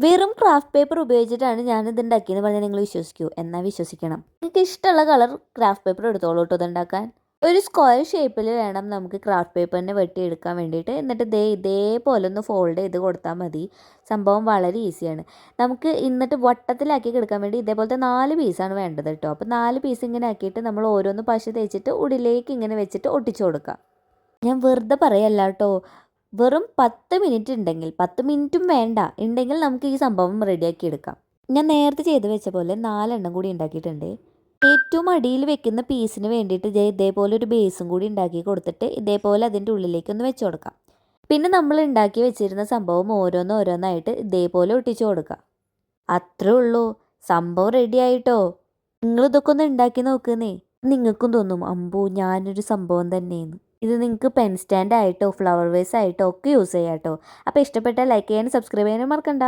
വെറും craft paper ഉപയോഗിച്ചിട്ടാണ് ഞാനിത് ഉണ്ടാക്കിയെന്ന് പറഞ്ഞാൽ നിങ്ങൾ വിശ്വസിക്കൂ? എന്നാൽ വിശ്വസിക്കണം. നിങ്ങൾക്ക് ഇഷ്ടമുള്ള കളർ ക്രാഫ്റ്റ് പേപ്പർ എടുത്തോളൂ കേട്ടോ ഇതുണ്ടാക്കാൻ. ഒരു സ്ക്വയർ ഷേപ്പിൽ വേണം നമുക്ക് ക്രാഫ്റ്റ് പേപ്പറിനെ വെട്ടിയെടുക്കാൻ വേണ്ടിയിട്ട്. എന്നിട്ട് ഇതേപോലെ ഒന്ന് ഫോൾഡ് ചെയ്ത് കൊടുത്താൽ മതി. സംഭവം വളരെ ഈസിയാണ്. നമുക്ക് എന്നിട്ട് വട്ടത്തിലാക്കി എടുക്കാൻ വേണ്ടി ഇതേപോലത്തെ 4 പീസാണ് വേണ്ടത് കേട്ടോ. അപ്പോൾ 4 പീസ് ഇങ്ങനെ ആക്കിയിട്ട് നമ്മൾ ഓരോന്ന് പശ തേച്ചിട്ട് ഉള്ളിലേക്ക് ഇങ്ങനെ വെച്ചിട്ട് ഒട്ടിച്ചു കൊടുക്കുക. ഞാൻ വെറുതെ പറയല്ല കേട്ടോ. വെറും 10 മിനിറ്റ് ഉണ്ടെങ്കിൽ, 10 മിനിറ്റും വേണ്ട ഉണ്ടെങ്കിൽ നമുക്ക് ഈ സംഭവം റെഡിയാക്കി എടുക്കാം. ഞാൻ നേരത്തെ ചെയ്ത് വെച്ച പോലെ 4 എണ്ണം കൂടി ഉണ്ടാക്കിയിട്ടുണ്ട്. ഏറ്റവും അടിയിൽ വെക്കുന്ന പീസിന് വേണ്ടിയിട്ട് ഇതേപോലെ ഒരു ബേസും കൂടി ഉണ്ടാക്കി കൊടുത്തിട്ട് ഇതേപോലെ അതിൻ്റെ ഉള്ളിലേക്ക് ഒന്ന് വെച്ച് കൊടുക്കാം. പിന്നെ നമ്മൾ ഉണ്ടാക്കി വെച്ചിരുന്ന സംഭവം ഓരോന്നായിട്ട് ഇതേപോലെ ഒട്ടിച്ചു കൊടുക്കാം. അത്രേ ഉള്ളൂ, സംഭവം റെഡി ആയിട്ടോ. നിങ്ങൾ ഇതൊക്കെ ഒന്ന് ഉണ്ടാക്കി നോക്കുന്നേ. നിങ്ങൾക്കും തോന്നും അമ്പോ ഞാനൊരു സംഭവം തന്നെയെന്ന്. ഇത് നിങ്ങൾക്ക് പെൻ സ്റ്റാൻഡ് ആയിട്ടോ ഫ്ലവർ വേസ് ആയിട്ടോ ഒക്കെ യൂസ് ചെയ്യാം കേട്ടോ. അപ്പോൾ ഇഷ്ടപ്പെട്ടാൽ ലൈക്ക് ചെയ്യാനും സബ്സ്ക്രൈബ് ചെയ്യാനും മറക്കണ്ട.